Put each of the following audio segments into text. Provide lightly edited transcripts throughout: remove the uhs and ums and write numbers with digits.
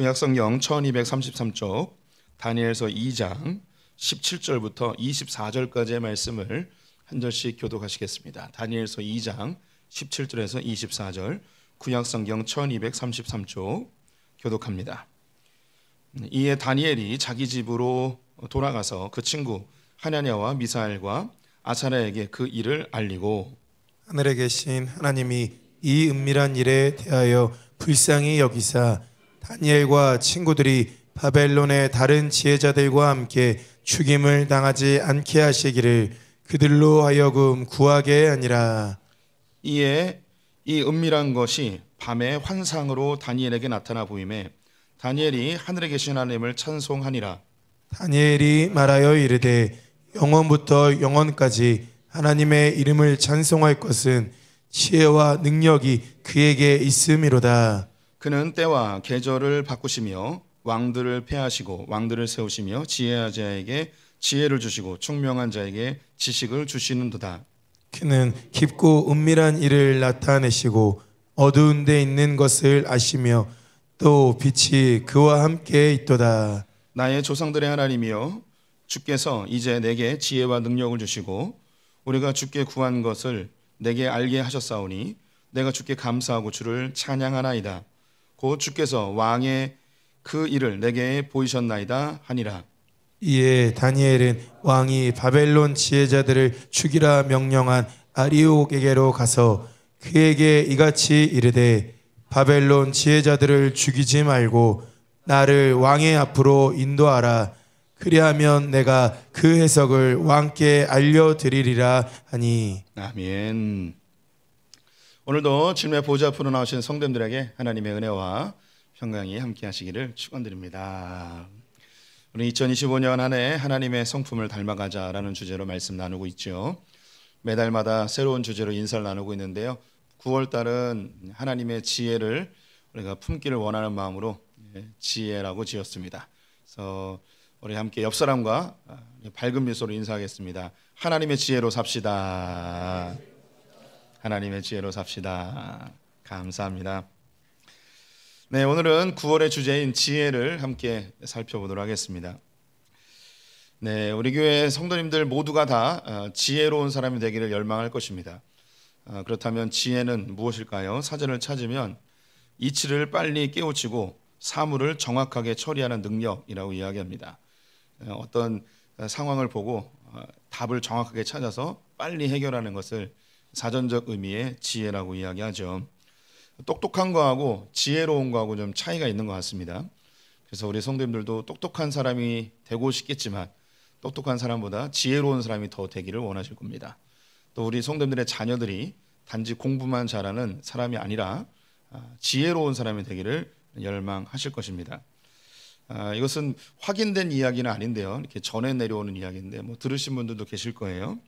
구약성경 1233쪽 다니엘서 2장 17절부터 24절까지의 말씀을 한 절씩 교독하시겠습니다. 다니엘서 2장 17절에서 24절 구약성경 1233쪽 교독합니다. 이에 다니엘이 자기 집으로 돌아가서 그 친구 하나냐와 미사엘과 아사랴에게 그 일을 알리고, 하늘에 계신 하나님이 이 은밀한 일에 대하여 불쌍히 여기사 다니엘과 친구들이 바벨론의 다른 지혜자들과 함께 죽임을 당하지 않게 하시기를 그들로 하여금 구하게 하니라. 이에 이 은밀한 것이 밤의 환상으로 다니엘에게 나타나 보이매 다니엘이 하늘에 계신 하나님을 찬송하니라. 다니엘이 말하여 이르되 영원부터 영원까지 하나님의 이름을 찬송할 것은 지혜와 능력이 그에게 있음이로다. 그는 때와 계절을 바꾸시며 왕들을 폐하시고 왕들을 세우시며 지혜한 자에게 지혜를 주시고 총명한 자에게 지식을 주시는도다. 그는 깊고 은밀한 일을 나타내시고 어두운 데 있는 것을 아시며 또 빛이 그와 함께 있도다. 나의 조상들의 하나님이여, 주께서 이제 내게 지혜와 능력을 주시고 우리가 주께 구한 것을 내게 알게 하셨사오니 내가 주께 감사하고 주를 찬양하나이다. 곧 주께서 왕의 그 일을 내게 보이셨나이다 하니라. 이에 다니엘은 왕이 바벨론 지혜자들을 죽이라 명령한 아리옥에게로 가서 그에게 이같이 이르되 바벨론 지혜자들을 죽이지 말고 나를 왕의 앞으로 인도하라. 그리하면 내가 그 해석을 왕께 알려드리리라 하니. 아멘. 오늘도 주님의 보좌 앞으로 나오신 성도님들에게 하나님의 은혜와 평강이 함께 하시기를 축원드립니다. 우리 2025년 한 해 하나님의 성품을 닮아가자라는 주제로 말씀 나누고 있죠. 매달마다 새로운 주제로 인사를 나누고 있는데요. 9월 달은 하나님의 지혜를 우리가 품기를 원하는 마음으로 지혜라고 지었습니다. 그래서 우리 함께 옆 사람과 밝은 미소로 인사하겠습니다. 하나님의 지혜로 삽시다. 하나님의 지혜로 삽시다. 감사합니다. 네, 오늘은 9월의 주제인 지혜를 함께 살펴보도록 하겠습니다. 네, 우리 교회 성도님들 모두가 다 지혜로운 사람이 되기를 열망할 것입니다. 그렇다면 지혜는 무엇일까요? 사전을 찾으면 이치를 빨리 깨우치고 사물을 정확하게 처리하는 능력이라고 이야기합니다. 어떤 상황을 보고 답을 정확하게 찾아서 빨리 해결하는 것을 사전적 의미의 지혜라고 이야기하죠. 똑똑한 거하고 지혜로운 거하고 좀 차이가 있는 것 같습니다. 그래서 우리 성도님들도 똑똑한 사람이 되고 싶겠지만 똑똑한 사람보다 지혜로운 사람이 더 되기를 원하실 겁니다. 또 우리 성도님들의 자녀들이 단지 공부만 잘하는 사람이 아니라 지혜로운 사람이 되기를 열망하실 것입니다. 이것은 확인된 이야기는 아닌데요. 이렇게 전해 내려오는 이야기인데 들으신 분들도 계실 거예요.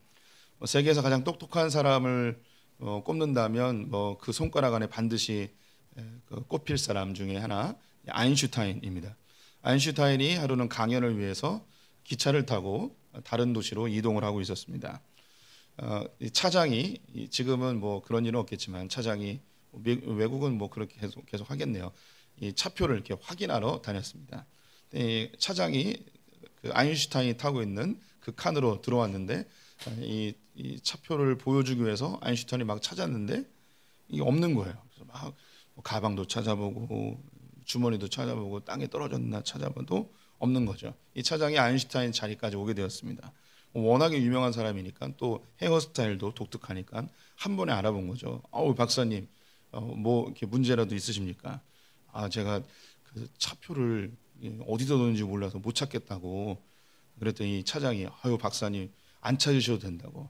세계에서 가장 똑똑한 사람을 꼽는다면 그 손가락 안에 반드시 꼽힐 사람 중에 하나 아인슈타인입니다. 아인슈타인이 하루는 강연을 위해서 기차를 타고 다른 도시로 이동을 하고 있었습니다. 차장이 지금은 그런 일은 없겠지만 차장이 외국은 그렇게 계속 하겠네요. 이 차표를 이렇게 확인하러 다녔습니다. 차장이 그 아인슈타인이 타고 있는 그 칸으로 들어왔는데 이 차표를 보여주기 위해서 아인슈타인이 막 찾았는데 이게 없는 거예요. 그래서 막 가방도 찾아보고 주머니도 찾아보고 땅에 떨어졌나 찾아봐도 없는 거죠. 이 차장이 아인슈타인 자리까지 오게 되었습니다. 워낙에 유명한 사람이니까 또 헤어스타일도 독특하니까 한 번에 알아본 거죠. 박사님, 이렇게 문제라도 있으십니까? 제가 그 차표를 어디다 놓는지 몰라서 못 찾겠다고 그랬더니 차장이 박사님 안 찾으셔도 된다고.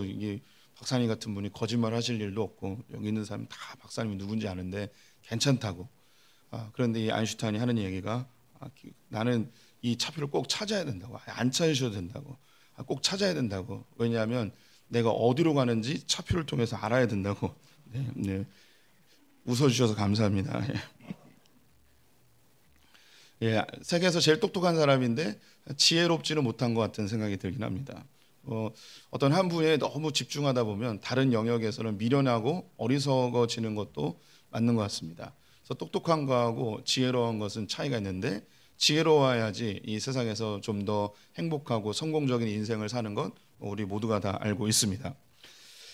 이게 박사님 같은 분이 거짓말 하실 일도 없고 여기 있는 사람 다 박사님이 누군지 아는데 괜찮다고. 그런데 이 아인슈타인이 하는 얘기가 나는 이 차표를 꼭 찾아야 된다고. 안 찾으셔도 된다고. 꼭 찾아야 된다고. 왜냐하면 내가 어디로 가는지 차표를 통해서 알아야 된다고. 네. 웃어주셔서 감사합니다. 세계에서 제일 똑똑한 사람인데 지혜롭지는 못한 것 같은 생각이 들긴 합니다. 어떤 한 분야에 너무 집중하다 보면 다른 영역에서는 미련하고 어리석어지는 것도 맞는 것 같습니다. 그래서 똑똑한 거하고 지혜로운 것은 차이가 있는데 지혜로워야지 이 세상에서 좀 더 행복하고 성공적인 인생을 사는 것 우리 모두가 다 알고 있습니다.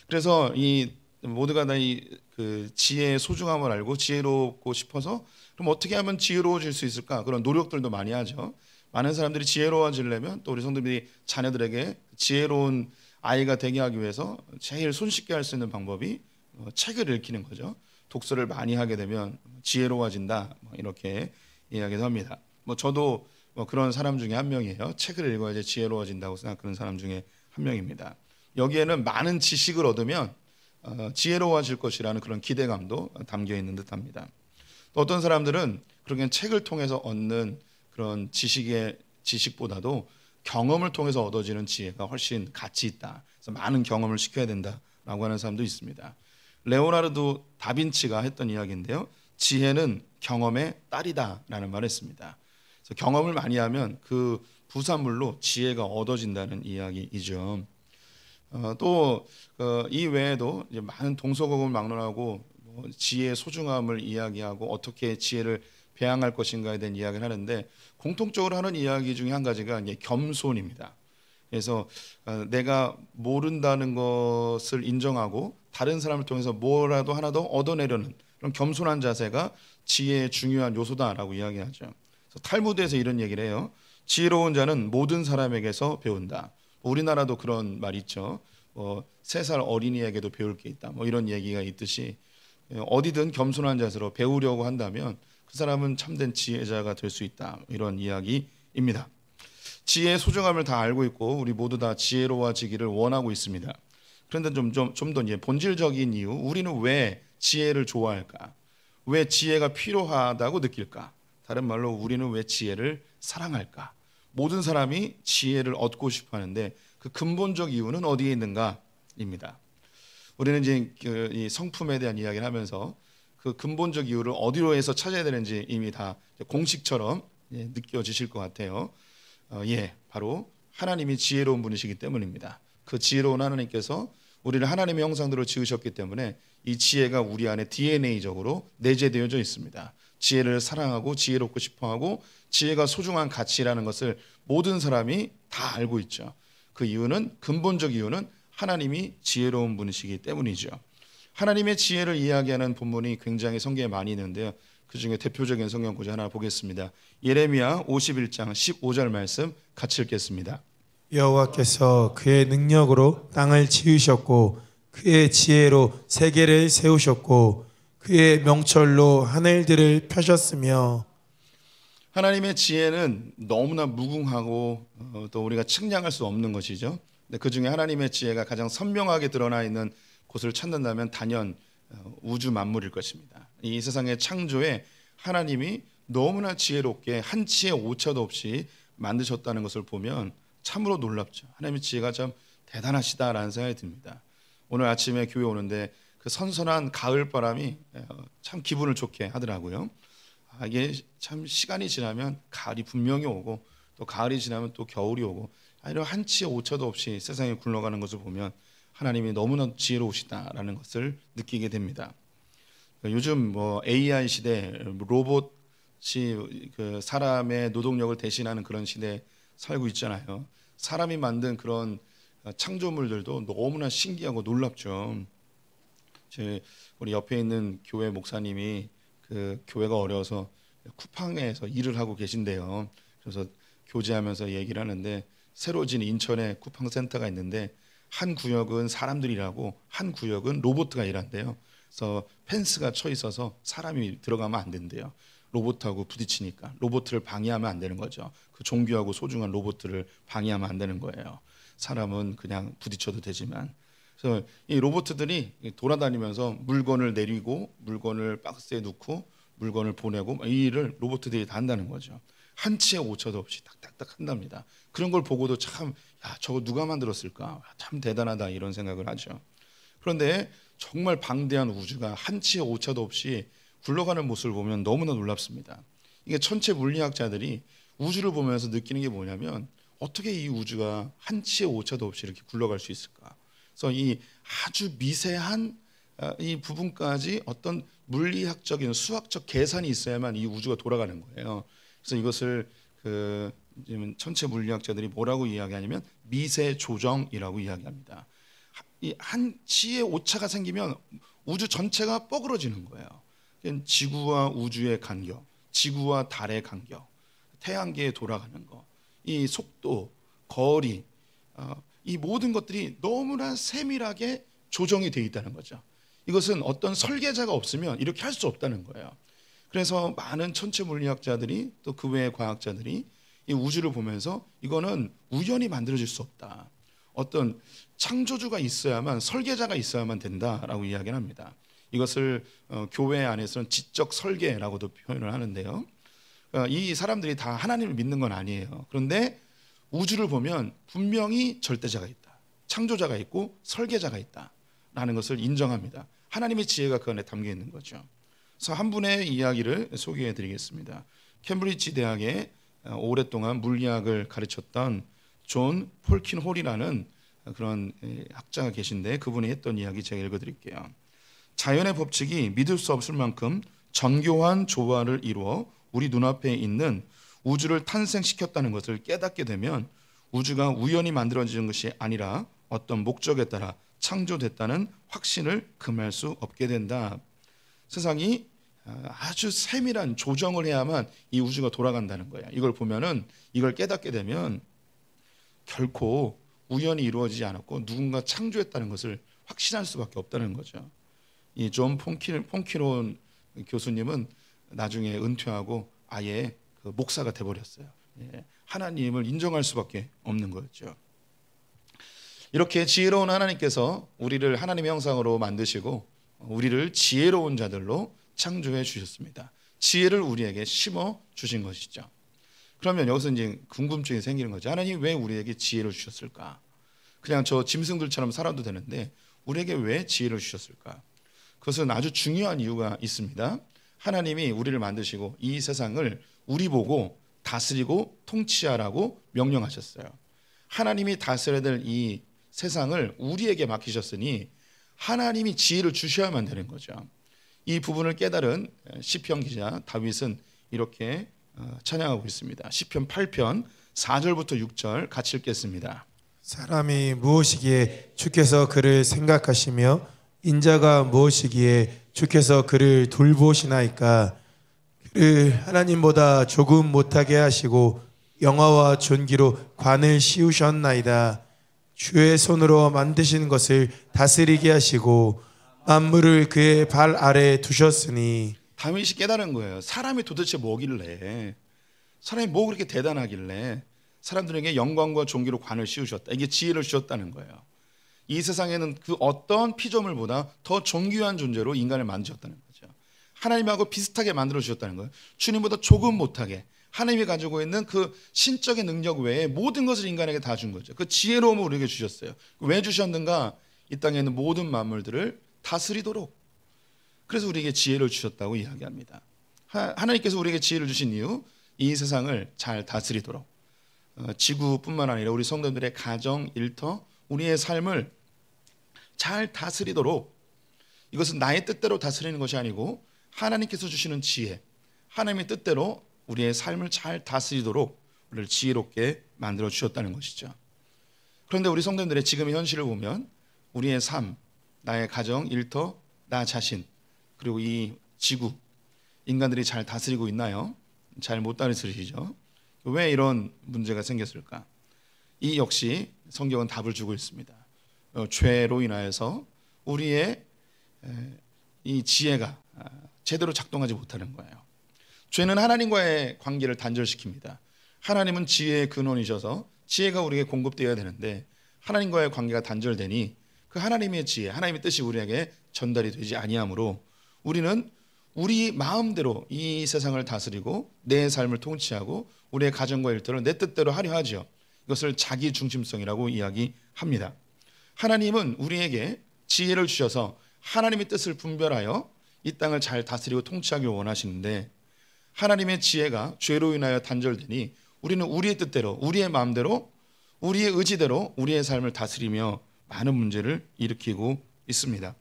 그래서 이 모두가 다 이 그 지혜의 소중함을 알고 지혜롭고 싶어서 그럼 어떻게 하면 지혜로워질 수 있을까? 그런 노력들도 많이 하죠. 많은 사람들이 지혜로워지려면 또 우리 성도들이 자녀들에게 지혜로운 아이가 되게 하기 위해서 제일 손쉽게 할 수 있는 방법이 책을 읽히는 거죠. 독서를 많이 하게 되면 지혜로워진다 이렇게 이야기도 합니다. 저도 그런 사람 중에 한 명이에요. 책을 읽어야지 지혜로워진다고 생각하는 사람 중에 한 명입니다. 여기에는 많은 지식을 얻으면 지혜로워질 것이라는 그런 기대감도 담겨 있는 듯합니다. 또 어떤 사람들은 그렇게 책을 통해서 얻는 그런 지식보다도 경험을 통해서 얻어지는 지혜가 훨씬 가치 있다. 그래서 많은 경험을 시켜야 된다라고 하는 사람도 있습니다. 레오나르도 다빈치가 했던 이야기인데요. 지혜는 경험의 딸이다라는 말을 했습니다. 그래서 경험을 많이 하면 그 부산물로 지혜가 얻어진다는 이야기이죠. 또 이 외에도 이제 많은 동서고금을 막론하고 지혜의 소중함을 이야기하고 어떻게 지혜를 배양할 것인가에 대한 이야기를 하는데 공통적으로 하는 이야기 중에 한 가지가 이제 겸손입니다. 그래서 내가 모른다는 것을 인정하고 다른 사람을 통해서 뭐라도 하나 더 얻어내려는 그런 겸손한 자세가 지혜의 중요한 요소다라고 이야기하죠. 그래서 탈무드에서 이런 얘기를 해요. 지혜로운 자는 모든 사람에게서 배운다. 우리나라도 그런 말 있죠. 3살 어린이에게도 배울 게 있다. 이런 얘기가 있듯이 어디든 겸손한 자세로 배우려고 한다면 그 사람은 참된 지혜자가 될 수 있다. 이런 이야기입니다. 지혜의 소중함을 다 알고 있고 우리 모두 다 지혜로워지기를 원하고 있습니다. 그런데 좀 더 본질적인 이유, 우리는 왜 지혜를 좋아할까? 왜 지혜가 필요하다고 느낄까? 다른 말로 우리는 왜 지혜를 사랑할까? 모든 사람이 지혜를 얻고 싶어 하는데 그 근본적 이유는 어디에 있는가입니다. 우리는 이제 이 성품에 대한 이야기를 하면서 그 근본적 이유를 어디로 해서 찾아야 되는지 이미 다 공식처럼 느껴지실 것 같아요. 바로 하나님이 지혜로운 분이시기 때문입니다. 그 지혜로운 하나님께서 우리를 하나님의 형상대로 지으셨기 때문에 이 지혜가 우리 안에 DNA적으로 내재되어져 있습니다. 지혜를 사랑하고 지혜롭고 싶어하고 지혜가 소중한 가치라는 것을 모든 사람이 다 알고 있죠. 그 이유는 근본적 이유는 하나님이 지혜로운 분이시기 때문이죠. 하나님의 지혜를 이야기하는 본문이 굉장히 성경에 많이 있는데요. 그 중에 대표적인 성경 구절 하나 보겠습니다. 예레미야 51장 15절 말씀 같이 읽겠습니다. 여호와께서 그의 능력으로 땅을 지으셨고 그의 지혜로 세계를 세우셨고 그의 명철로 하늘들을 펴셨으며. 하나님의 지혜는 너무나 무궁하고 또 우리가 측량할 수 없는 것이죠. 근데 그 중에 하나님의 지혜가 가장 선명하게 드러나 있는 곳을 찾는다면 단연 우주 만물일 것입니다. 이 세상의 창조에 하나님이 너무나 지혜롭게 한치의 오차도 없이 만드셨다는 것을 보면 참으로 놀랍죠. 하나님의 지혜가 참 대단하시다라는 생각이 듭니다. 오늘 아침에 교회 오는데 그 선선한 가을 바람이 참 기분을 좋게 하더라고요. 이게 참 시간이 지나면 가을이 분명히 오고 또 가을이 지나면 또 겨울이 오고 이런 한치의 오차도 없이 세상이 굴러가는 것을 보면 하나님이 너무나 지혜로우시다라는 것을 느끼게 됩니다. 요즘 AI 시대, 로봇이 그 사람의 노동력을 대신하는 그런 시대에 살고 있잖아요. 사람이 만든 그런 창조물들도 너무나 신기하고 놀랍죠. 우리 옆에 있는 교회 목사님이 그 교회가 어려워서 쿠팡에서 일을 하고 계신데요. 그래서 교제하면서 얘기를 하는데 새로 진 인천에 쿠팡 센터가 있는데 한 구역은 사람들이 일하고 한 구역은 로봇가 일한대요. 그래서 펜스가 쳐 있어서 사람이 들어가면 안 된대요. 로봇하고 부딪히니까 로봇을 방해하면 안 되는 거죠. 그 존귀하고 소중한 로봇을 방해하면 안 되는 거예요. 사람은 그냥 부딪혀도 되지만. 그래서 이 로봇들이 돌아다니면서 물건을 내리고 물건을 박스에 넣고 물건을 보내고 이 일을 로봇들이 다 한다는 거죠. 한치의 오차도 없이 딱딱딱 한답니다. 그런 걸 보고도 참 저거 누가 만들었을까? 참 대단하다 이런 생각을 하죠. 그런데 정말 방대한 우주가 한치의 오차도 없이 굴러가는 모습을 보면 너무나 놀랍습니다. 이게 천체 물리학자들이 우주를 보면서 느끼는 게 뭐냐면 어떻게 이 우주가 한치의 오차도 없이 이렇게 굴러갈 수 있을까? 그래서 이 아주 미세한 이 부분까지 어떤 물리학적인 수학적 계산이 있어야만 이 우주가 돌아가는 거예요. 그래서 이것을 지금 천체 물리학자들이 뭐라고 이야기하냐면 미세 조정이라고 이야기합니다. 이 한 치의 오차가 생기면 우주 전체가 뻐그러지는 거예요. 지구와 우주의 간격, 지구와 달의 간격, 태양계에 돌아가는 거, 이 속도, 거리, 이 모든 것들이 너무나 세밀하게 조정이 되어 있다는 거죠. 이것은 어떤 설계자가 없으면 이렇게 할 수 없다는 거예요. 그래서 많은 천체 물리학자들이 또 그 외의 과학자들이 이 우주를 보면서 이거는 우연히 만들어질 수 없다. 어떤 창조주가 있어야만, 설계자가 있어야만 된다라고 이야기를 합니다. 이것을 교회 안에서는 지적 설계라고도 표현을 하는데요. 이 사람들이 다 하나님을 믿는 건 아니에요. 그런데 우주를 보면 분명히 절대자가 있다, 창조자가 있고 설계자가 있다라는 것을 인정합니다. 하나님의 지혜가 그 안에 담겨 있는 거죠. 그래서 한 분의 이야기를 소개해 드리겠습니다. 캠브리지 대학에 오랫동안 물리학을 가르쳤던 존 폴킨홀이라는 그런 학자가 계신데 그분이 했던 이야기 제가 읽어드릴게요. 자연의 법칙이 믿을 수 없을 만큼 정교한 조화를 이루어 우리 눈앞에 있는 우주를 탄생시켰다는 것을 깨닫게 되면 우주가 우연히 만들어지는 것이 아니라 어떤 목적에 따라 창조됐다는 확신을 금할 수 없게 된다. 세상이 아주 세밀한 조정을 해야만 이 우주가 돌아간다는 거야. 이걸 보면은, 이걸 깨닫게 되면 결코 우연히 이루어지지 않았고 누군가 창조했다는 것을 확신할 수밖에 없다는 거죠. 이 존 폰키론 교수님은 나중에 은퇴하고 아예 그 목사가 돼버렸어요. 하나님을 인정할 수밖에 없는 거였죠. 이렇게 지혜로운 하나님께서 우리를 하나님의 형상으로 만드시고 우리를 지혜로운 자들로 창조해 주셨습니다. 지혜를 우리에게 심어 주신 것이죠. 그러면 여기서 이제 궁금증이 생기는 거죠. 하나님 왜 우리에게 지혜를 주셨을까? 그냥 저 짐승들처럼 살아도 되는데 우리에게 왜 지혜를 주셨을까? 그것은 아주 중요한 이유가 있습니다. 하나님이 우리를 만드시고 이 세상을 우리 보고 다스리고 통치하라고 명령하셨어요. 하나님이 다스려야 될 이 세상을 우리에게 맡기셨으니 하나님이 지혜를 주셔야만 되는 거죠. 이 부분을 깨달은 시편 기자 다윗은 이렇게 찬양하고 있습니다. 시편 8편 4절부터 6절 같이 읽겠습니다. 사람이 무엇이기에 주께서 그를 생각하시며 인자가 무엇이기에 주께서 그를 돌보시나이까. 그를 하나님보다 조금 못하게 하시고 영화와 존귀로 관을 씌우셨나이다. 주의 손으로 만드신 것을 다스리게 하시고 만물을 그의 발 아래에 두셨으니. 다윗이 깨달은 거예요. 사람이 도대체 뭐길래, 사람이 뭐 그렇게 대단하길래 사람들에게 영광과 존귀로 관을 씌우셨다. 이게 지혜를 주셨다는 거예요. 이 세상에는 그 어떤 피조물보다 더 존귀한 존재로 인간을 만드셨다는 거죠. 하나님하고 비슷하게 만들어 주셨다는 거예요. 주님보다 조금 못하게 하나님이 가지고 있는 그 신적인 능력 외에 모든 것을 인간에게 다 준 거죠. 그 지혜로움을 우리에게 주셨어요. 왜 주셨는가? 이 땅에 있는 모든 만물들을 다스리도록. 그래서 우리에게 지혜를 주셨다고 이야기합니다. 하나님께서 우리에게 지혜를 주신 이유, 이 세상을 잘 다스리도록, 지구뿐만 아니라 우리 성도들의 가정, 일터, 우리의 삶을 잘 다스리도록. 이것은 나의 뜻대로 다스리는 것이 아니고 하나님께서 주시는 지혜, 하나님의 뜻대로 우리의 삶을 잘 다스리도록 우리를 지혜롭게 만들어 주셨다는 것이죠. 그런데 우리 성도들의 지금의 현실을 보면 우리의 삶, 나의 가정, 일터, 나 자신, 그리고 이 지구, 인간들이 잘 다스리고 있나요? 잘 못 다스리죠. 왜 이런 문제가 생겼을까? 이 역시 성경은 답을 주고 있습니다. 죄로 인하여서 우리의 이 지혜가 제대로 작동하지 못하는 거예요. 죄는 하나님과의 관계를 단절시킵니다. 하나님은 지혜의 근원이셔서 지혜가 우리에게 공급되어야 되는데 하나님과의 관계가 단절되니 그 하나님의 지혜, 하나님의 뜻이 우리에게 전달이 되지 아니하므로 우리는 우리 마음대로 이 세상을 다스리고 내 삶을 통치하고 우리의 가정과 일터를 내 뜻대로 하려 하죠. 이것을 자기 중심성이라고 이야기합니다. 하나님은 우리에게 지혜를 주셔서 하나님의 뜻을 분별하여 이 땅을 잘 다스리고 통치하길 원하시는데 하나님의 지혜가 죄로 인하여 단절되니 우리는 우리의 뜻대로, 우리의 마음대로, 우리의 의지대로 우리의 삶을 다스리며 많은 문제를 일으키고 있습니다.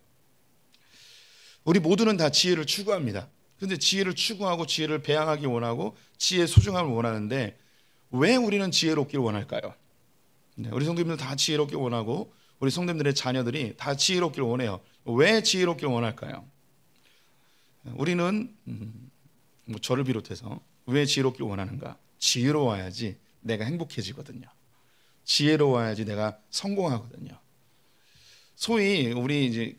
우리 모두는 다 지혜를 추구합니다. 그런데 지혜를 추구하고 지혜를 배양하기 원하고 지혜의 소중함을 원하는데 왜 우리는 지혜롭기를 원할까요? 우리 성도님들 다 지혜롭기를 원하고 우리 성도님들의 자녀들이 다 지혜롭기를 원해요. 왜 지혜롭기를 원할까요? 우리는 저를 비롯해서 왜 지혜롭기를 원하는가? 지혜로워야지 내가 행복해지거든요. 지혜로워야지 내가 성공하거든요. 소위 우리 이제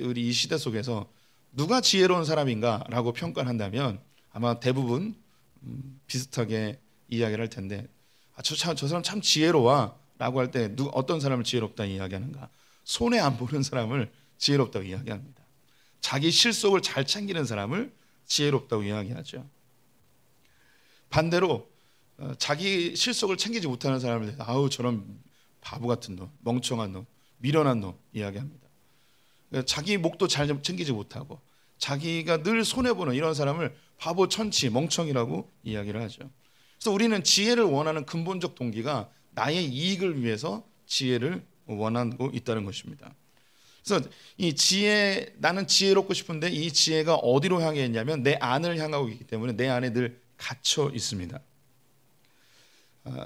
우리 이 시대 속에서 누가 지혜로운 사람인가라고 평가한다면 아마 대부분 비슷하게 이야기를 할 텐데, 저 사람 참 지혜로워라고 할 때 어떤 사람을 지혜롭다 이야기하는가? 손해 안 보는 사람을 지혜롭다고 이야기합니다. 자기 실속을 잘 챙기는 사람을 지혜롭다고 이야기하죠. 반대로 자기 실속을 챙기지 못하는 사람을 아우 저런 바보 같은 놈, 멍청한 놈, 미련한 놈 이야기합니다. 자기 목도 잘 챙기지 못하고 자기가 늘 손해보는 이런 사람을 바보, 천치, 멍청이라고 이야기를 하죠. 그래서 우리는 지혜를 원하는 근본적 동기가 나의 이익을 위해서 지혜를 원하고 있다는 것입니다. 그래서 이 지혜, 나는 지혜롭고 싶은데 이 지혜가 어디로 향해 있냐면 내 안을 향하고 있기 때문에 내 안에 늘 갇혀 있습니다.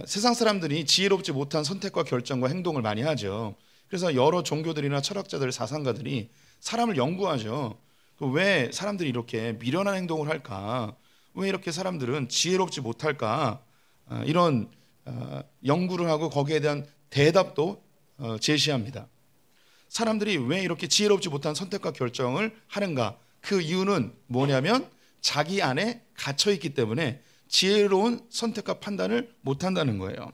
세상 사람들이 지혜롭지 못한 선택과 결정과 행동을 많이 하죠. 그래서 여러 종교들이나 철학자들, 사상가들이 사람을 연구하죠. 왜 사람들이 이렇게 미련한 행동을 할까? 왜 이렇게 사람들은 지혜롭지 못할까? 이런 연구를 하고 거기에 대한 대답도 제시합니다. 사람들이 왜 이렇게 지혜롭지 못한 선택과 결정을 하는가? 그 이유는 뭐냐면 자기 안에 갇혀 있기 때문에 지혜로운 선택과 판단을 못한다는 거예요.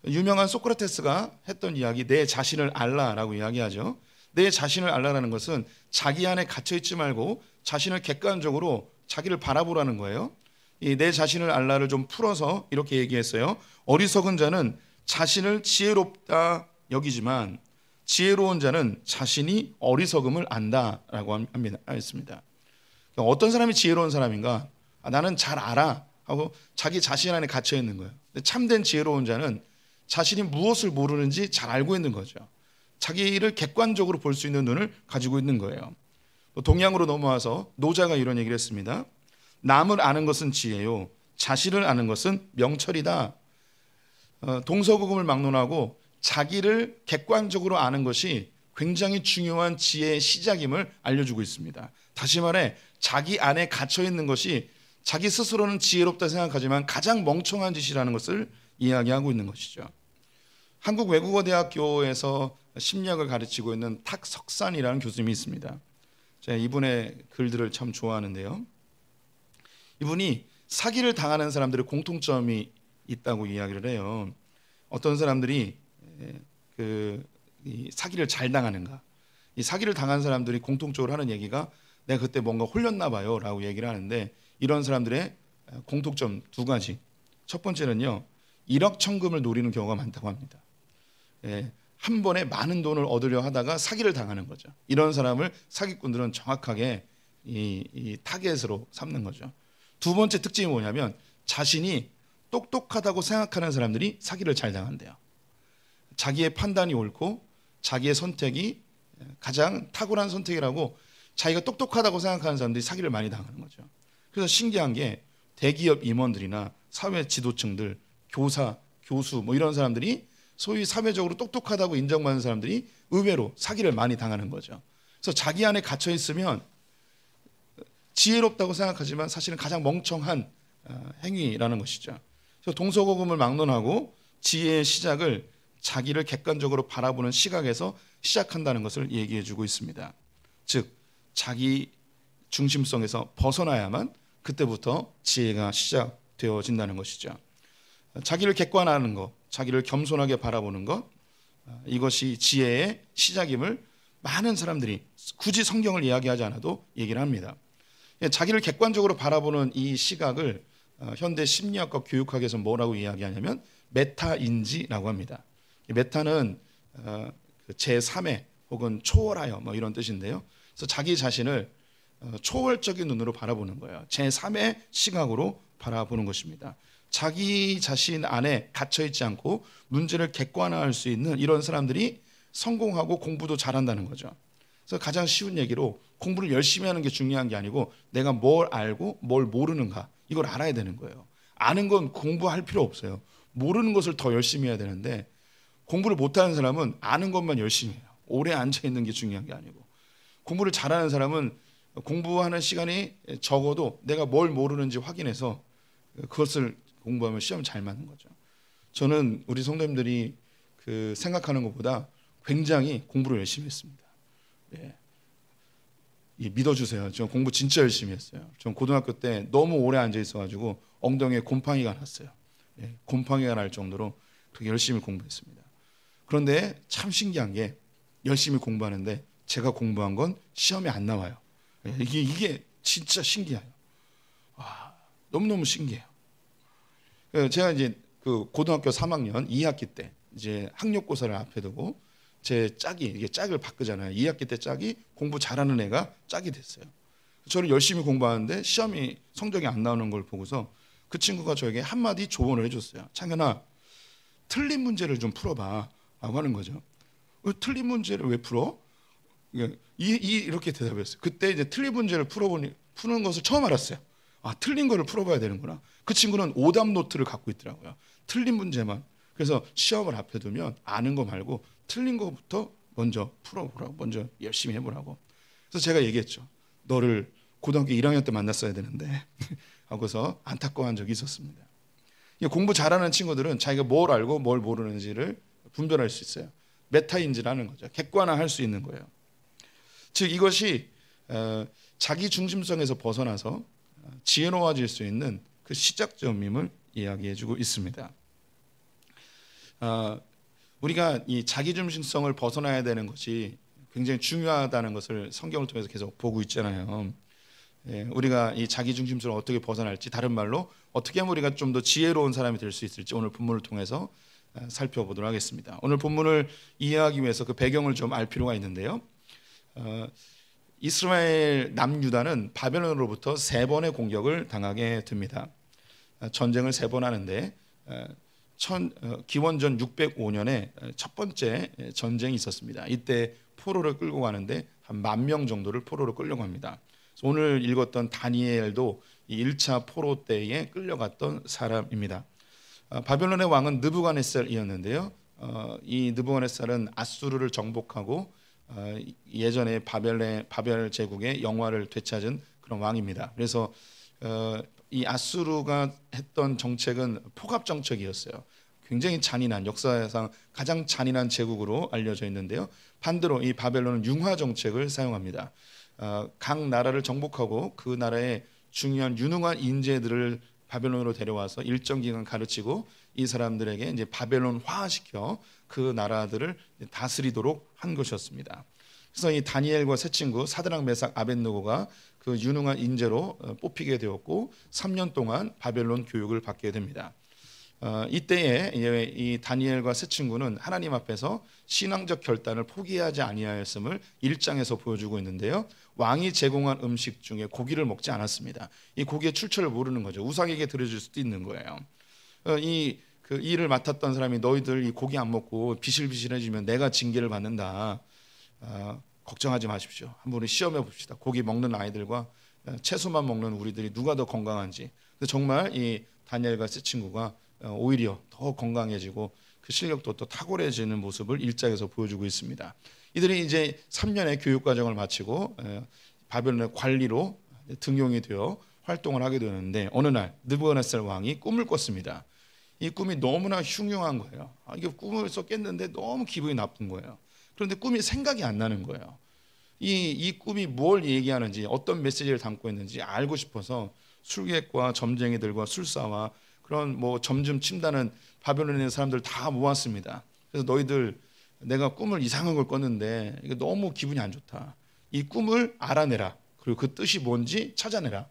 유명한 소크라테스가 했던 이야기, 내 자신을 알라라고 이야기하죠. 내 자신을 알라라는 것은 자기 안에 갇혀 있지 말고 자신을 객관적으로 자기를 바라보라는 거예요. 이 내 자신을 알라를 좀 풀어서 이렇게 얘기했어요. 어리석은 자는 자신을 지혜롭다 여기지만 지혜로운 자는 자신이 어리석음을 안다라고 했습니다. 어떤 사람이 지혜로운 사람인가? 나는 잘 알아 하고 자기 자신 안에 갇혀 있는 거예요. 근데 참된 지혜로운 자는 자신이 무엇을 모르는지 잘 알고 있는 거죠. 자기를 객관적으로 볼 수 있는 눈을 가지고 있는 거예요. 동양으로 넘어와서 노자가 이런 얘기를 했습니다. 남을 아는 것은 지혜요, 자신을 아는 것은 명철이다. 동서고금을 막론하고 자기를 객관적으로 아는 것이 굉장히 중요한 지혜의 시작임을 알려주고 있습니다. 다시 말해 자기 안에 갇혀 있는 것이 자기 스스로는 지혜롭다 생각하지만 가장 멍청한 짓이라는 것을 이야기하고 있는 것이죠. 한국외국어대학교에서 심리학을 가르치고 있는 탁석산이라는 교수님이 있습니다. 제가 이분의 글들을 참 좋아하는데요. 이분이 사기를 당하는 사람들의 공통점이 있다고 이야기를 해요. 어떤 사람들이 이 사기를 잘 당하는가? 이 사기를 당한 사람들이 공통적으로 하는 얘기가 내가 그때 뭔가 홀렸나 봐요 라고 얘기를 하는데, 이런 사람들의 공통점 두 가지. 첫 번째는요, 일확천금을 노리는 경우가 많다고 합니다. 한 번에 많은 돈을 얻으려 하다가 사기를 당하는 거죠. 이런 사람을 사기꾼들은 정확하게 이 타겟으로 삼는 거죠. 두 번째 특징이 뭐냐면 자신이 똑똑하다고 생각하는 사람들이 사기를 잘 당한대요. 자기의 판단이 옳고 자기의 선택이 가장 탁월한 선택이라고 자기가 똑똑하다고 생각하는 사람들이 사기를 많이 당하는 거죠. 그래서 신기한 게 대기업 임원들이나 사회 지도층들, 교사, 교수 뭐 이런 사람들이 소위 사회적으로 똑똑하다고 인정받는 사람들이 의외로 사기를 많이 당하는 거죠. 그래서 자기 안에 갇혀 있으면 지혜롭다고 생각하지만 사실은 가장 멍청한 행위라는 것이죠. 그래서 동서고금을 막론하고 지혜의 시작을 자기를 객관적으로 바라보는 시각에서 시작한다는 것을 얘기해주고 있습니다. 즉 자기 중심성에서 벗어나야만 그때부터 지혜가 시작되어진다는 것이죠. 자기를 객관화하는 것, 자기를 겸손하게 바라보는 것, 이것이 지혜의 시작임을 많은 사람들이 굳이 성경을 이야기하지 않아도 얘기를 합니다. 자기를 객관적으로 바라보는 이 시각을 현대 심리학과 교육학에서 뭐라고 이야기하냐면 메타인지라고 합니다. 메타는 제3의 혹은 초월하여 뭐 이런 뜻인데요. 그래서 자기 자신을 초월적인 눈으로 바라보는 거예요. 제3의 시각으로 바라보는 것입니다. 자기 자신 안에 갇혀있지 않고 문제를 객관화할 수 있는 이런 사람들이 성공하고 공부도 잘한다는 거죠. 그래서 가장 쉬운 얘기로 공부를 열심히 하는 게 중요한 게 아니고 내가 뭘 알고 뭘 모르는가 이걸 알아야 되는 거예요. 아는 건 공부할 필요 없어요. 모르는 것을 더 열심히 해야 되는데 공부를 못하는 사람은 아는 것만 열심히 해요. 오래 앉아 있는 게 중요한 게 아니고 공부를 잘하는 사람은 공부하는 시간이 적어도 내가 뭘 모르는지 확인해서 그것을 공부하면 시험 잘 맞는 거죠. 저는 우리 성도님들이 그 생각하는 것보다 굉장히 공부를 열심히 했습니다. 예. 믿어주세요. 저 공부 진짜 열심히 했어요. 전 고등학교 때 너무 오래 앉아 있어가지고 엉덩이에 곰팡이가 났어요. 예. 곰팡이가 날 정도로 그렇게 열심히 공부했습니다. 그런데 참 신기한 게 열심히 공부하는데 제가 공부한 건 시험에 안 나와요. 예. 이게 진짜 신기해요. 와, 너무너무 신기해요. 제가 이제 그 고등학교 3학년 2학기 때 이제 학력고사를 앞에 두고 제 짝이 이게 짝을 바꾸잖아요. 2학기 때 짝이 공부 잘하는 애가 짝이 됐어요. 저를 열심히 공부하는데 시험이 성적이 안 나오는 걸 보고서 그 친구가 저에게 한마디 조언을 해줬어요. 창현아, 틀린 문제를 좀 풀어봐 라고 하는 거죠. 틀린 문제를 왜 풀어? 이렇게 대답했어요. 그때 이제 틀린 문제를 푸는 것을 처음 알았어요. 아, 틀린 거를 풀어봐야 되는구나. 그 친구는 오답 노트를 갖고 있더라고요. 틀린 문제만. 그래서 시험을 앞에 두면 아는 거 말고 틀린 거부터 먼저 풀어보라고, 먼저 열심히 해보라고. 그래서 제가 얘기했죠. 너를 고등학교 1학년 때 만났어야 되는데 하고서 안타까워한 적이 있었습니다. 공부 잘하는 친구들은 자기가 뭘 알고 뭘 모르는지를 분별할 수 있어요. 메타인지라는 거죠. 객관화할 수 있는 거예요. 즉 이것이 자기 중심성에서 벗어나서 지혜로워질 수 있는 그 시작점임을 이야기해주고 있습니다. 우리가 이 자기 중심성을 벗어나야 되는 것이 굉장히 중요하다는 것을 성경을 통해서 계속 보고 있잖아요. 우리가 이 자기 중심성을 어떻게 벗어날지, 다른 말로 어떻게 하면 우리가 좀 더 지혜로운 사람이 될 수 있을지 오늘 본문을 통해서 살펴보도록 하겠습니다. 오늘 본문을 이해하기 위해서 그 배경을 좀 알 필요가 있는데요. 이스라엘 남유다는 바벨론으로부터 3번의 공격을 당하게 됩니다. 전쟁을 3번 하는데 기원전 605년에 첫 번째 전쟁이 있었습니다. 이때 포로를 끌고 가는데 한 10,000명 정도를 포로로 끌려갑니다. 오늘 읽었던 다니엘도 이 1차 포로 때에 끌려갔던 사람입니다. 바벨론의 왕은 느부갓네살이었는데요. 이 느부갓네살은 아수르를 정복하고 예전에 바벨 제국의 영화를 되찾은 그런 왕입니다. 그래서 이 아수르가 했던 정책은 포갑 정책이었어요. 굉장히 잔인한, 역사상 가장 잔인한 제국으로 알려져 있는데요. 반대로 이 바벨론은 융화 정책을 사용합니다. 각 나라를 정복하고 그 나라의 중요한 유능한 인재들을 바벨론으로 데려와서 일정 기간 가르치고 이 사람들에게 이제 바벨론화시켜 그 나라들을 다스리도록 한 것이었습니다. 그래서 이 다니엘과 세 친구 사드락 메삭 아벳느고가 그 유능한 인재로 뽑히게 되었고 3년 동안 바벨론 교육을 받게 됩니다. 이때에 이 다니엘과 세 친구는 하나님 앞에서 신앙적 결단을 포기하지 아니하였음을 1장에서 보여주고 있는데요. 왕이 제공한 음식 중에 고기를 먹지 않았습니다. 이 고기의 출처를 모르는 거죠. 우상에게 드려줄 수도 있는 거예요. 그 일을 맡았던 사람이 너희들 이 고기 안 먹고 비실비실해지면 내가 징계를 받는다. 걱정하지 마십시오. 한번 시험해 봅시다. 고기 먹는 아이들과 채소만 먹는 우리들이 누가 더 건강한지. 정말 이 다니엘과 세 친구가 오히려 더 건강해지고 그 실력도 또 탁월해지는 모습을 1장에서 보여주고 있습니다. 이들이 이제 3년의 교육 과정을 마치고 바벨론의 관리로 등용이 되어 활동을 하게 되는데 어느 날 느부갓네살 왕이 꿈을 꿨습니다. 이 꿈이 너무나 흉흉한 거예요. 이게 꿈을 꿨는데 너무 기분이 나쁜 거예요. 그런데 꿈이 생각이 안 나는 거예요. 이 꿈이 뭘 얘기하는지 어떤 메시지를 담고 있는지 알고 싶어서 술객과 점쟁이들과 술사와 그런 뭐 점점 침다는 바벨론에 있는 사람들 다 모았습니다. 그래서 너희들 내가 꿈을 이상한 걸 꿨는데 이게 너무 기분이 안 좋다. 이 꿈을 알아내라. 그리고 그 뜻이 뭔지 찾아내라.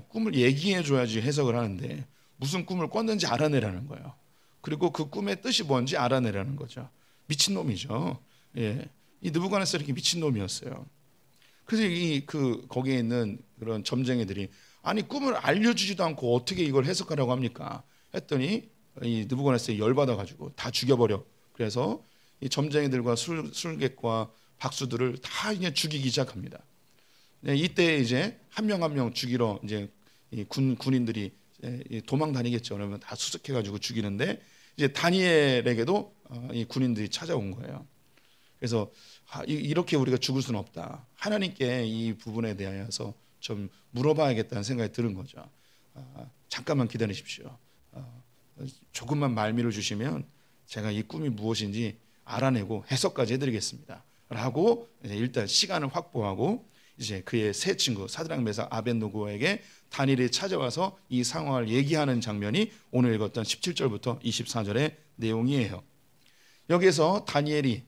꿈을 얘기해 줘야지 해석을 하는데 무슨 꿈을 꿨는지 알아내라는 거예요. 그리고 그 꿈의 뜻이 뭔지 알아내라는 거죠. 미친놈이죠. 예. 이 느부갓네살이 이렇게 미친놈이었어요. 그래서 거기에 있는 그런 점쟁이들이 아니 꿈을 알려주지도 않고 어떻게 이걸 해석하라고 합니까? 했더니 이 느부갓네살이 열받아가지고 다 죽여버려. 그래서 이 점쟁이들과 술객과 박수들을 다 이제 죽이기 시작합니다. 네, 이때 이제 한 명 한 명 죽이러 이제 이 군인들이 도망 다니겠죠. 그러면 다 수색해가지고 죽이는데 이제 다니엘에게도 이 군인들이 찾아온 거예요. 그래서 이렇게 우리가 죽을 수는 없다. 하나님께 이 부분에 대하여서 좀 물어봐야겠다는 생각이 드는 거죠. 잠깐만 기다리십시오. 조금만 말미를 주시면 제가 이 꿈이 무엇인지 알아내고 해석까지 해드리겠습니다. 라고 이제 일단 시간을 확보하고 이제 그의 세 친구 사드락 메삭 아벳노고에게 다니엘이 찾아와서 이 상황을 얘기하는 장면이 오늘 읽었던 17절부터 24절의 내용이에요. 여기에서 다니엘이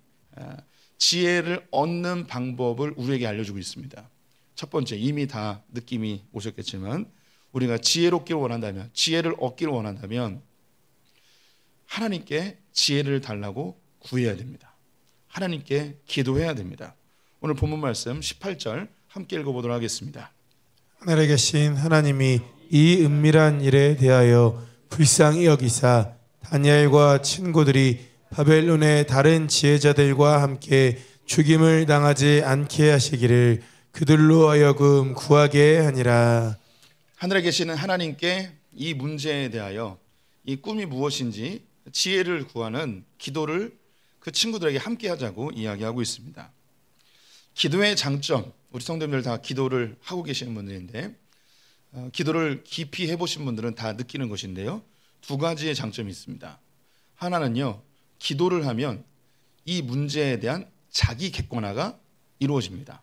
지혜를 얻는 방법을 우리에게 알려주고 있습니다. 첫 번째, 이미 다 느낌이 오셨겠지만 우리가 지혜롭기를 원한다면, 지혜를 얻기를 원한다면 하나님께 지혜를 달라고 구해야 됩니다. 하나님께 기도해야 됩니다. 오늘 본문 말씀 18절 함께 읽어보도록 하겠습니다. 하늘에 계신 하나님이 이 은밀한 일에 대하여 불쌍히 여기사 다니엘과 친구들이 바벨론의 다른 지혜자들과 함께 죽임을 당하지 않게 하시기를 그들로 하여금 구하게 하니라. 하늘에 계시는 하나님께 이 문제에 대하여 이 꿈이 무엇인지 지혜를 구하는 기도를 그 친구들에게 함께 하자고 이야기하고 있습니다. 기도의 장점, 우리 성도님들 다 기도를 하고 계시는 분들인데 기도를 깊이 해보신 분들은 다 느끼는 것인데요, 두 가지의 장점이 있습니다. 하나는요, 기도를 하면 이 문제에 대한 자기 객관화가 이루어집니다.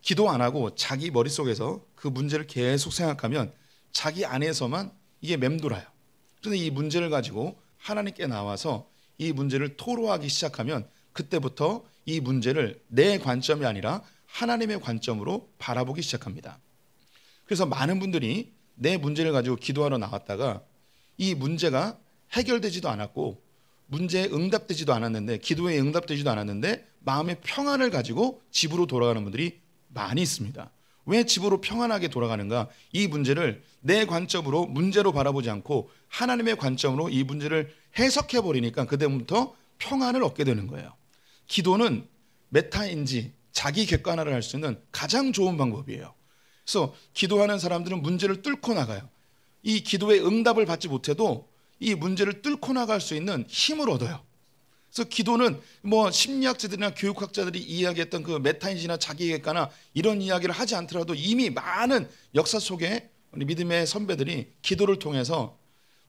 기도 안 하고 자기 머릿속에서 그 문제를 계속 생각하면 자기 안에서만 이게 맴돌아요. 그런데 이 문제를 가지고 하나님께 나와서 이 문제를 토로하기 시작하면 그때부터 이 문제를 내 관점이 아니라 하나님의 관점으로 바라보기 시작합니다. 그래서 많은 분들이 내 문제를 가지고 기도하러 나왔다가 이 문제가 해결되지도 않았고 문제에 응답되지도 않았는데, 기도에 응답되지도 않았는데 마음의 평안을 가지고 집으로 돌아가는 분들이 많이 있습니다. 왜 집으로 평안하게 돌아가는가? 이 문제를 내 관점으로 문제로 바라보지 않고 하나님의 관점으로 이 문제를 해석해 버리니까 그때부터 평안을 얻게 되는 거예요. 기도는 메타인지 자기 객관화를 할 수 있는 가장 좋은 방법이에요. 그래서 기도하는 사람들은 문제를 뚫고 나가요. 이 기도의 응답을 받지 못해도 이 문제를 뚫고 나갈 수 있는 힘을 얻어요. 그래서 기도는 뭐 심리학자들이나 교육학자들이 이야기했던 그 메타인지나 자기 객관화 이런 이야기를 하지 않더라도 이미 많은 역사 속에 우리 믿음의 선배들이 기도를 통해서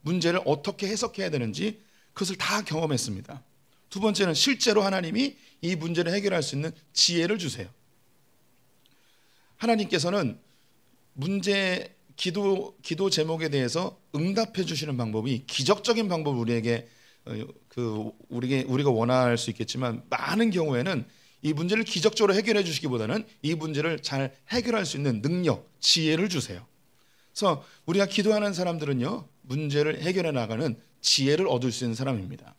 문제를 어떻게 해석해야 되는지 그것을 다 경험했습니다. 두 번째는 실제로 하나님이 이 문제를 해결할 수 있는 지혜를 주세요. 하나님께서는 문제 기도 제목에 대해서 응답해 주시는 방법이 기적적인 방법을 우리에게 우리가 원할 수 있겠지만 많은 경우에는 이 문제를 기적적으로 해결해 주시기보다는 이 문제를 잘 해결할 수 있는 능력, 지혜를 주세요. 그래서 우리가 기도하는 사람들은요, 문제를 해결해 나가는 지혜를 얻을 수 있는 사람입니다.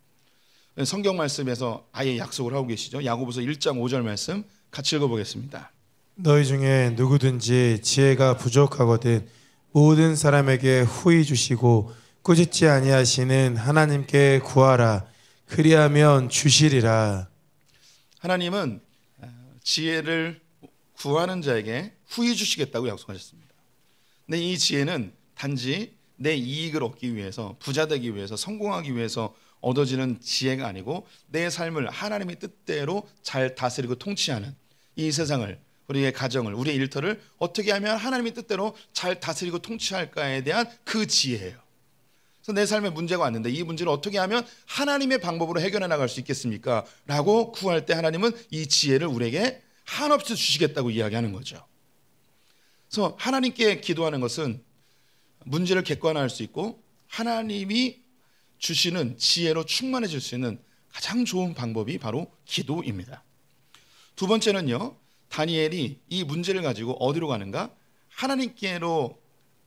성경 말씀에서 아예 약속을 하고 계시죠. 야고보서 1장 5절 말씀 같이 읽어보겠습니다. 너희 중에 누구든지 지혜가 부족하거든 모든 사람에게 후히 주시고 꾸짖지 아니하시는 하나님께 구하라. 그리하면 주시리라. 하나님은 지혜를 구하는 자에게 후히 주시겠다고 약속하셨습니다. 근데 이 지혜는 단지 내 이익을 얻기 위해서, 부자 되기 위해서, 성공하기 위해서 얻어지는 지혜가 아니고 내 삶을 하나님의 뜻대로 잘 다스리고 통치하는 이 세상을, 우리의 가정을, 우리의 일터를 어떻게 하면 하나님의 뜻대로 잘 다스리고 통치할까에 대한 그 지혜예요. 그래서 내 삶에 문제가 왔는데 이 문제를 어떻게 하면 하나님의 방법으로 해결해 나갈 수 있겠습니까? 라고 구할 때 하나님은 이 지혜를 우리에게 한없이 주시겠다고 이야기하는 거죠. 그래서 하나님께 기도하는 것은 문제를 객관화할 수 있고 하나님이 주시는 지혜로 충만해질 수 있는 가장 좋은 방법이 바로 기도입니다. 두 번째는요, 다니엘이 이 문제를 가지고 어디로 가는가? 하나님께로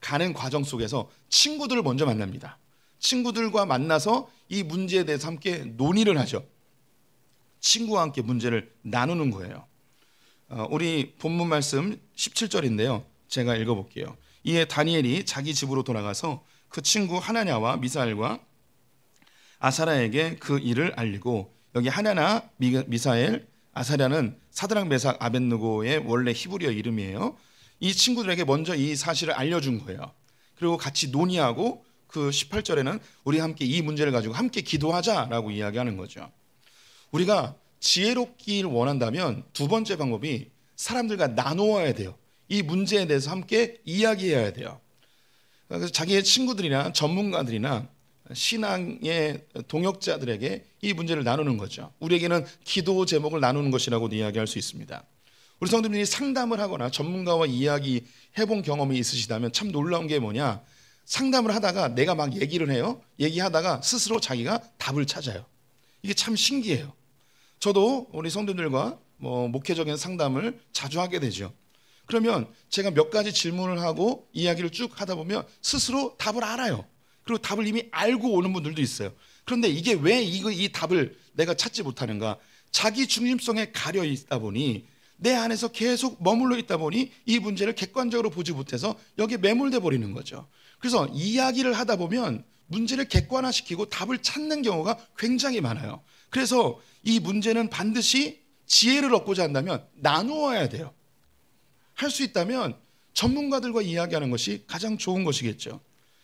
가는 과정 속에서 친구들을 먼저 만납니다. 친구들과 만나서 이 문제에 대해서 함께 논의를 하죠. 친구와 함께 문제를 나누는 거예요. 우리 본문 말씀 17절인데요. 제가 읽어볼게요. 이에 다니엘이 자기 집으로 돌아가서 그 친구 하나냐와 미사엘과 아사라에게 그 일을 알리고, 여기 하나냐, 미사엘, 아사랴는 사드락 메삭 아벳느고의 원래 히브리어 이름이에요. 이 친구들에게 먼저 이 사실을 알려준 거예요. 그리고 같이 논의하고 그 18절에는 우리 함께 이 문제를 가지고 함께 기도하자라고 이야기하는 거죠. 우리가 지혜롭길 원한다면 두 번째 방법이 사람들과 나누어야 돼요. 이 문제에 대해서 함께 이야기해야 돼요. 그래서 자기의 친구들이나 전문가들이나 신앙의 동역자들에게 이 문제를 나누는 거죠. 우리에게는 기도 제목을 나누는 것이라고도 이야기할 수 있습니다. 우리 성도님들이 상담을 하거나 전문가와 이야기 해본 경험이 있으시다면 참 놀라운 게 뭐냐, 상담을 하다가 내가 막 얘기를 해요. 얘기하다가 스스로 자기가 답을 찾아요. 이게 참 신기해요. 저도 우리 성도들과 목회적인 상담을 자주 하게 되죠. 그러면 제가 몇 가지 질문을 하고 이야기를 쭉 하다 보면 스스로 답을 알아요. 그리고 답을 이미 알고 오는 분들도 있어요. 그런데 이게 왜 이 답을 내가 찾지 못하는가? 자기 중심성에 가려 있다 보니, 내 안에서 계속 머물러 있다 보니 이 문제를 객관적으로 보지 못해서 여기에 매몰돼 버리는 거죠. 그래서 이야기를 하다 보면 문제를 객관화시키고 답을 찾는 경우가 굉장히 많아요. 그래서 이 문제는 반드시 지혜를 얻고자 한다면 나누어야 돼요. 할 수 있다면 전문가들과 이야기하는 것이 가장 좋은 것이겠죠.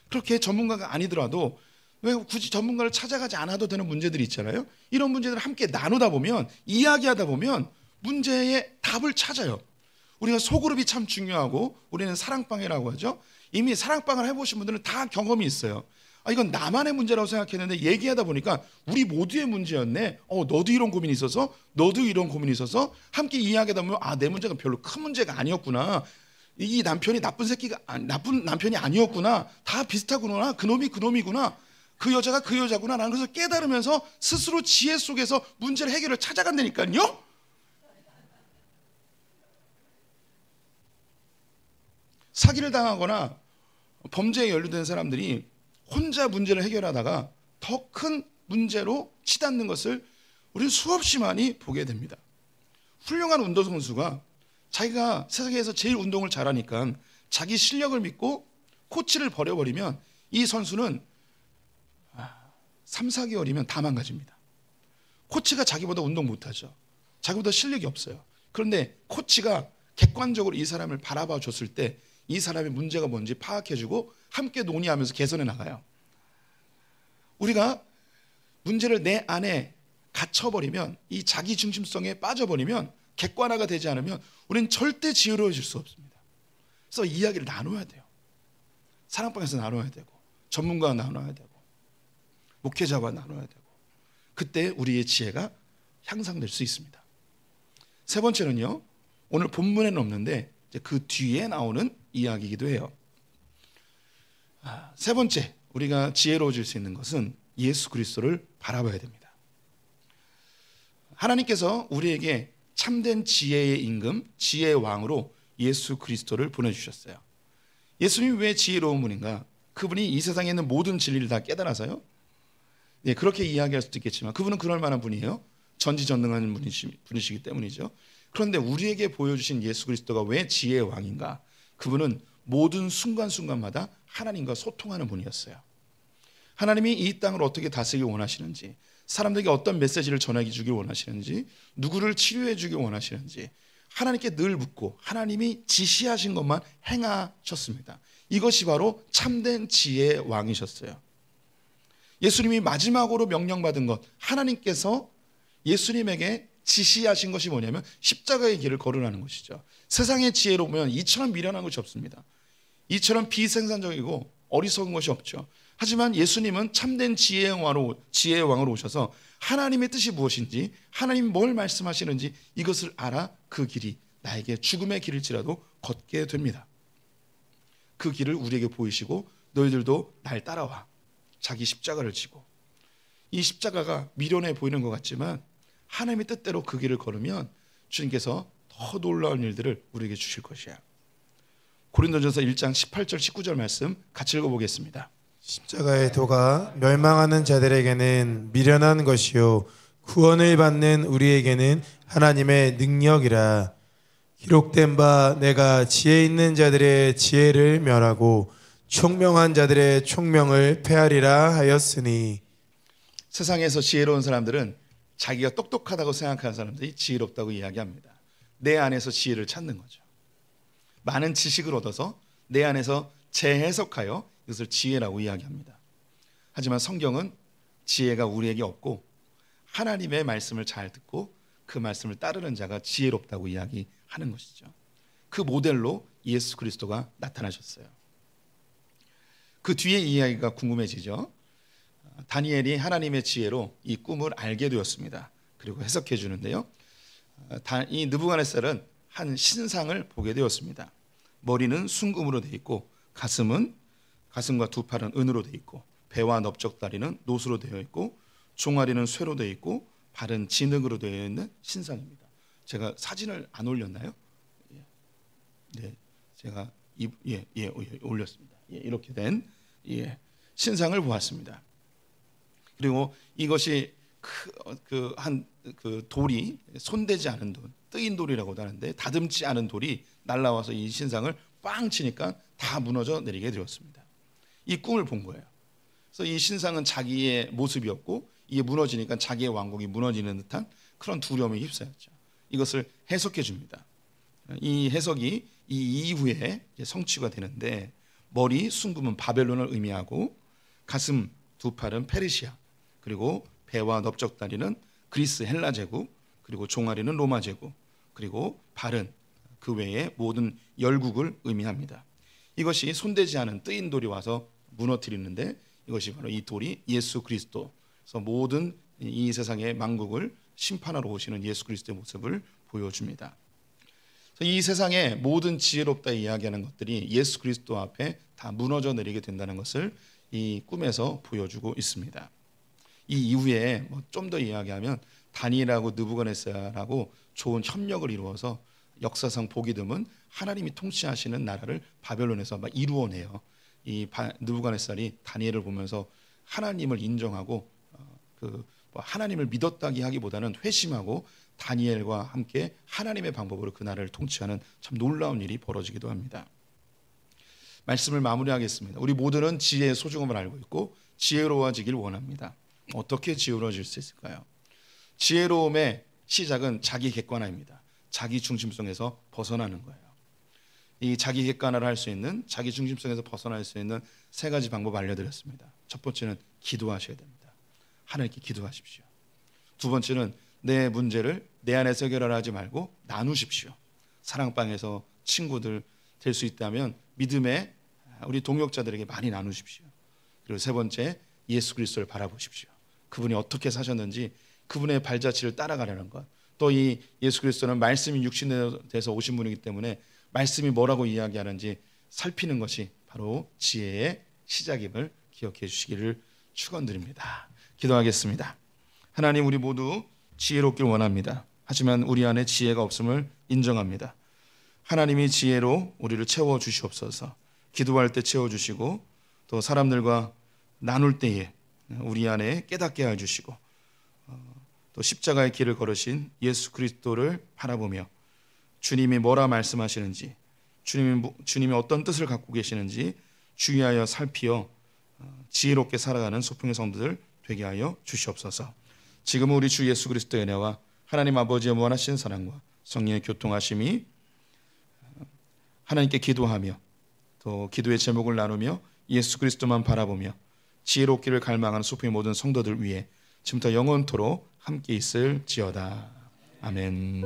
그렇게 전문가가 아니더라도 왜 굳이 전문가를 찾아가지 않아도 되는 문제들이 있잖아요. 이런 문제들을 함께 나누다 보면, 이야기하다 보면 문제의 답을 찾아요. 우리가 소그룹이 참 중요하고 우리는 사랑방이라고 하죠. 이미 사랑방을 해보신 분들은 다 경험이 있어요. 이건 나만의 문제라고 생각했는데 얘기하다 보니까 우리 모두의 문제였네. 너도 이런 고민이 있어서, 너도 이런 고민이 있어서 함께 이야기하다 보면 내 문제가 별로 큰 문제가 아니었구나. 이 남편이 나쁜 남편이 아니었구나. 다 비슷하구나. 그놈이구나. 그 여자가 그 여자구나. 라는 것을 깨달으면서 스스로 지혜 속에서 문제를 해결을 찾아간다니까요. 사기를 당하거나 범죄에 연루된 사람들이 혼자 문제를 해결하다가 더 큰 문제로 치닫는 것을 우리는 수없이 많이 보게 됩니다. 훌륭한 운동선수가 자기가 세상에서 제일 운동을 잘하니까 자기 실력을 믿고 코치를 버려버리면 이 선수는 3, 4개월이면 다 망가집니다. 코치가 자기보다 운동 못하죠. 자기보다 실력이 없어요. 그런데 코치가 객관적으로 이 사람을 바라봐 줬을 때 이 사람의 문제가 뭔지 파악해주고 함께 논의하면서 개선해 나가요. 우리가 문제를 내 안에 갇혀버리면, 이 자기 중심성에 빠져버리면, 객관화가 되지 않으면 우리는 절대 지혜로워질 수 없습니다. 그래서 이야기를 나눠야 돼요. 사랑방에서 나눠야 되고, 전문가와 나눠야 되고, 목회자와 나눠야 되고, 그때 우리의 지혜가 향상될 수 있습니다. 세 번째는요, 오늘 본문에는 없는데 이제 그 뒤에 나오는 이야기이기도 해요. 세 번째, 우리가 지혜로워질 수 있는 것은 예수 그리스도를 바라봐야 됩니다. 하나님께서 우리에게 참된 지혜의 임금, 지혜의 왕으로 예수 그리스도를 보내주셨어요. 예수님이 왜 지혜로운 분인가? 그분이 이 세상에 있는 모든 진리를 다 깨달아서요. 네, 그렇게 이야기할 수도 있겠지만 그분은 그럴 만한 분이에요. 전지전능한 분이시기 때문이죠. 그런데 우리에게 보여주신 예수 그리스도가 왜 지혜의 왕인가? 그분은 모든 순간순간마다 하나님과 소통하는 분이었어요. 하나님이 이 땅을 어떻게 다스리기 원하시는지, 사람들에게 어떤 메시지를 전하게 주길 원하시는지, 누구를 치료해 주길 원하시는지 하나님께 늘 묻고 하나님이 지시하신 것만 행하셨습니다. 이것이 바로 참된 지혜의 왕이셨어요. 예수님이 마지막으로 명령받은 것, 하나님께서 예수님에게 지시하신 것이 뭐냐면 십자가의 길을 걸으라는 것이죠. 세상의 지혜로 보면 이처럼 미련한 것이 없습니다. 이처럼 비생산적이고 어리석은 것이 없죠. 하지만 예수님은 참된 지혜의 왕으로 오셔서 하나님의 뜻이 무엇인지, 하나님이 뭘 말씀하시는지 이것을 알아 그 길이 나에게 죽음의 길일지라도 걷게 됩니다. 그 길을 우리에게 보이시고 너희들도 날 따라와. 자기 십자가를 지고, 이 십자가가 미련해 보이는 것 같지만 하나님의 뜻대로 그 길을 걸으면 주님께서 더 놀라운 일들을 우리에게 주실 것이야. 고린도전서 1장 18절 19절 말씀 같이 읽어보겠습니다. 십자가의 도가 멸망하는 자들에게는 미련한 것이요 구원을 받는 우리에게는 하나님의 능력이라. 기록된 바 내가 지혜 있는 자들의 지혜를 멸하고 총명한 자들의 총명을 폐하리라 하였으니. 세상에서 지혜로운 사람들은 자기가 똑똑하다고 생각하는 사람들이 지혜롭다고 이야기합니다. 내 안에서 지혜를 찾는 거죠. 많은 지식을 얻어서 내 안에서 재해석하여 이것을 지혜라고 이야기합니다. 하지만 성경은 지혜가 우리에게 없고 하나님의 말씀을 잘 듣고 그 말씀을 따르는 자가 지혜롭다고 이야기하는 것이죠. 그 모델로 예수 그리스도가 나타나셨어요. 그 뒤에 이야기가 궁금해지죠. 다니엘이 하나님의 지혜로 이 꿈을 알게 되었습니다. 그리고 해석해 주는데요. 이 느부갓네살은 한 신상을 보게 되었습니다. 머리는 순금으로 되어 있고 가슴과 두 팔은 은으로 되어 있고 배와 넓적다리는 노수로 되어 있고 종아리는 쇠로 되어 있고 발은 진흙으로 되어 있는 신상입니다. 제가 사진을 안 올렸나요? 네, 제가 올렸습니다. 이렇게 된 신상을 보았습니다. 그리고 이것이 그 돌이 손대지 않은 돌, 뜨인 돌이라고도 하는데 다듬지 않은 돌이 날라와서 이 신상을 빵 치니까 다 무너져 내리게 되었습니다. 이 꿈을 본 거예요. 그래서 이 신상은 자기의 모습이었고 이게 무너지니까 자기의 왕국이 무너지는 듯한 그런 두려움에 휩싸였죠. 이것을 해석해 줍니다. 이 해석이 이 이후에 성취가 되는데 머리 순금은 바벨론을 의미하고 가슴 두 팔은 페르시아, 그리고 배와 넓적다리는 그리스 헬라 제국, 그리고 종아리는 로마 제국, 그리고 발은 그 외의 모든 열국을 의미합니다. 이것이 손대지 않은 뜨인 돌이 와서 무너뜨리는데 이것이 바로 이 돌이 예수 그리스도, 그래서 모든 이 세상의 만국을 심판하러 오시는 예수 그리스도의 모습을 보여줍니다. 이 세상의 모든 지혜롭다 이야기하는 것들이 예수 그리스도 앞에 다 무너져 내리게 된다는 것을 이 꿈에서 보여주고 있습니다. 이 이후에 좀 더 이야기하면 다니엘하고 느부갓네살하고 좋은 협력을 이루어서 역사상 보기 드문 하나님이 통치하시는 나라를 바벨론에서 막 이루어내요. 이 느부갓네살이 다니엘을 보면서 하나님을 인정하고 하나님을 믿었다기 하기보다는 회심하고 다니엘과 함께 하나님의 방법으로 그 나라를 통치하는 참 놀라운 일이 벌어지기도 합니다. 말씀을 마무리하겠습니다. 우리 모두는 지혜의 소중함을 알고 있고 지혜로워지길 원합니다. 어떻게 지혜로워질 수 있을까요? 지혜로움의 시작은 자기 객관화입니다. 자기 중심성에서 벗어나는 거예요. 이 자기 객관화를 할 수 있는, 자기 중심성에서 벗어날 수 있는 세 가지 방법 알려드렸습니다. 첫 번째는 기도하셔야 됩니다. 하나님께 기도하십시오. 두 번째는 내 문제를 내 안에서 해결하지 말고 나누십시오. 사랑방에서 친구들 될 수 있다면 믿음의 우리 동역자들에게 많이 나누십시오. 그리고 세 번째, 예수 그리스도를 바라보십시오. 그분이 어떻게 사셨는지 그분의 발자취를 따라가려는 것. 또 이 예수 그리스도는 말씀이 육신돼서 오신 분이기 때문에 말씀이 뭐라고 이야기하는지 살피는 것이 바로 지혜의 시작임을 기억해 주시기를 축원드립니다. 기도하겠습니다. 하나님, 우리 모두 지혜롭길 원합니다. 하지만 우리 안에 지혜가 없음을 인정합니다. 하나님이 지혜로 우리를 채워 주시옵소서. 기도할 때 채워 주시고 또 사람들과 나눌 때에 우리 안에 깨닫게 해 주시고 또 십자가의 길을 걸으신 예수 그리스도를 바라보며 주님이 뭐라 말씀하시는지, 주님이 어떤 뜻을 갖고 계시는지 주의하여 살피어 지혜롭게 살아가는 소풍의 성도들 되게 하여 주시옵소서. 지금 우리 주 예수 그리스도의 은혜와 하나님 아버지의 무한하신 사랑과 성령의 교통하심이 하나님께 기도하며 또 기도의 제목을 나누며 예수 그리스도만 바라보며 지혜롭기를 갈망하는 소풍의 모든 성도들 위해 지금부터 영원토록 함께 있을지어다. 아멘.